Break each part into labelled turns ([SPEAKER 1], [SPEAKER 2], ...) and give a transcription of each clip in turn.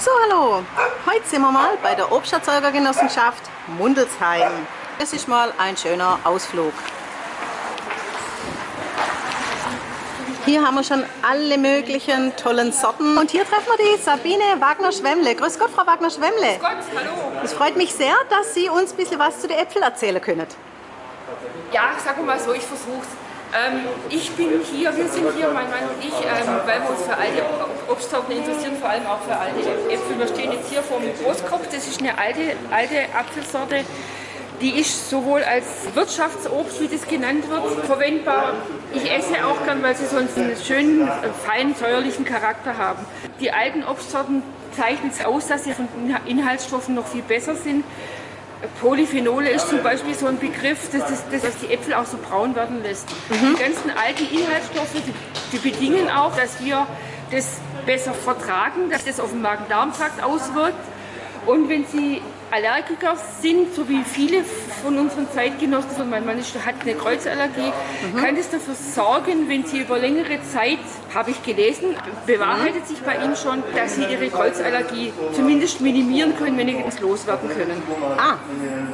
[SPEAKER 1] So, hallo. Heute sind wir mal bei der Obsterzeugergenossenschaft Mundelsheim. Es ist mal ein schöner Ausflug. Hier haben wir schon alle möglichen tollen Sorten. Und hier treffen wir die Sabine Wagner-Schwemmle. Grüß Gott, Frau Wagner-Schwemmle.
[SPEAKER 2] Grüß Gott, hallo.
[SPEAKER 1] Es freut mich sehr, dass Sie uns ein bisschen was zu den Äpfeln erzählen können.
[SPEAKER 2] Ja, sagen wir mal so, ich versuch's. Wir sind hier, mein Mann und ich, weil wir uns für alte Obstsorten interessieren, vor allem auch für alte Äpfel. Wir stehen jetzt hier vor dem Großkopf, das ist eine alte Apfelsorte. Die ist sowohl als Wirtschaftsobst, wie das genannt wird, verwendbar. Ich esse auch gern, weil sie so einen schönen, feinen, säuerlichen Charakter haben. Die alten Obstsorten zeichnen es aus, dass sie von Inhaltsstoffen noch viel besser sind. Polyphenole ist zum Beispiel so ein Begriff, das die Äpfel auch so braun werden lässt. Die ganzen alten Inhaltsstoffe, die bedingen auch, dass wir das besser vertragen, dass das auf den Magen-Darm-Trakt auswirkt. Und wenn Sie Allergiker sind, so wie viele von unseren Zeitgenossen, und mein Mann hat eine Kreuzallergie, kann das dafür sorgen, wenn Sie über längere Zeit, habe ich gelesen, bewahrheitet sich bei Ihnen schon, dass Sie Ihre Kreuzallergie zumindest minimieren können, wenn Sie es loswerden können.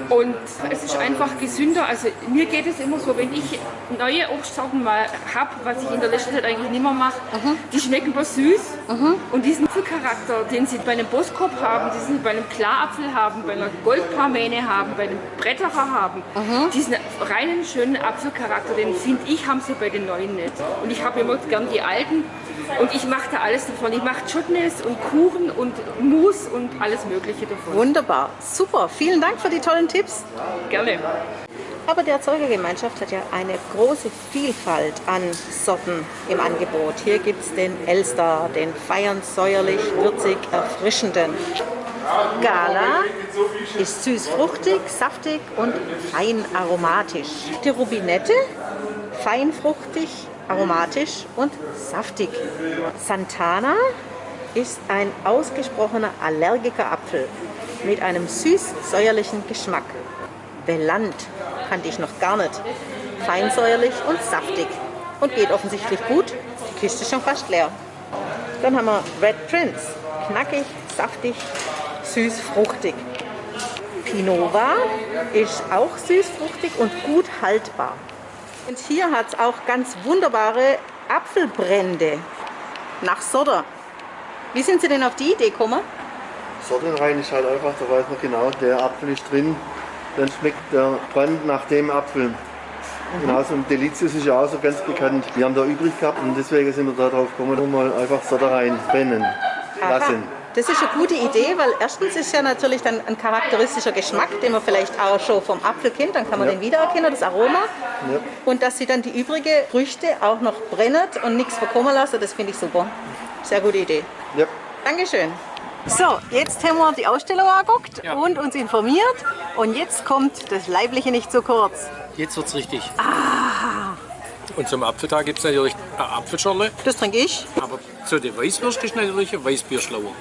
[SPEAKER 2] Und es ist einfach gesünder. Also mir geht es immer so, wenn ich neue Obstsorten mal habe, was ich in der letzten Zeit eigentlich nicht mehr mache, die schmecken aber süß. Und diesen Apfelcharakter, den Sie bei einem Boskop haben, den Sie bei einem Klarapfel haben, bei einer Goldparmäne haben, bei einem Bretterer haben, diesen reinen, schönen Apfelcharakter, den finde ich, haben sie bei den neuen nicht. Und ich habe immer gern die alten und ich mache da alles davon. Ich mache Chutneys und Kuchen und Mousse und alles Mögliche davon.
[SPEAKER 1] Wunderbar, super. Vielen Dank für die tollen Tipps.
[SPEAKER 2] Gerne.
[SPEAKER 1] Aber die Erzeugergemeinschaft hat ja eine große Vielfalt an Sorten im Angebot. Hier gibt es den Elster, den feiernd säuerlich, würzig, erfrischenden. Gala ist süß-fruchtig, saftig und fein aromatisch. Die Rubinette, fein fruchtig, aromatisch und saftig. Santana ist ein ausgesprochener Allergikerapfel mit einem süß-säuerlichen Geschmack. Veland kannte ich noch gar nicht. Feinsäuerlich und saftig. Und geht offensichtlich gut. Die Kiste ist schon fast leer. Dann haben wir Red Prince. Knackig, saftig, süß-fruchtig. Pinova ist auch süß-fruchtig und gut haltbar. Und hier hat es auch ganz wunderbare Apfelbrände nach Sodder. Wie sind Sie denn auf die Idee gekommen?
[SPEAKER 3] Sortenrein ist halt einfach, da weiß man genau, der Apfel ist drin, dann schmeckt der Brand nach dem Apfel. Genauso ein Delicious ist ja auch so ganz bekannt. Wir haben da übrig gehabt und deswegen sind wir da drauf gekommen, um mal einfach Sortenrein brennen lassen.
[SPEAKER 1] Das ist eine gute Idee, weil erstens ist ja natürlich dann ein charakteristischer Geschmack, den man vielleicht auch schon vom Apfel kennt, dann kann man den wiedererkennen, das Aroma.
[SPEAKER 3] Ja.
[SPEAKER 1] Und dass sie dann die übrigen Früchte auch noch brennen und nichts verkommen lassen, das finde ich super. Sehr gute Idee.
[SPEAKER 3] Ja.
[SPEAKER 1] Dankeschön. So, jetzt haben wir die Ausstellung angeguckt und uns informiert. Und jetzt kommt das Leibliche nicht zu kurz.
[SPEAKER 4] Jetzt wird's richtig. Und zum Apfeltag gibt es natürlich eine Apfelschorle.
[SPEAKER 1] Das trinke ich.
[SPEAKER 4] Aber zu der Weißwurst ist natürlich ein Weißbierschlauer.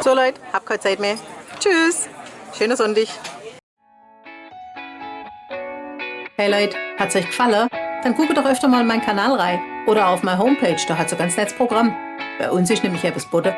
[SPEAKER 1] So Leute, hab keine Zeit mehr. Tschüss. Schöner Sonntag. Hey Leute, hat's euch gefallen? Dann guckt doch öfter mal in meinen Kanal rein. Oder auf meine Homepage, da hat so ganz nettes Programm. Bei uns ist nämlich etwas geboten.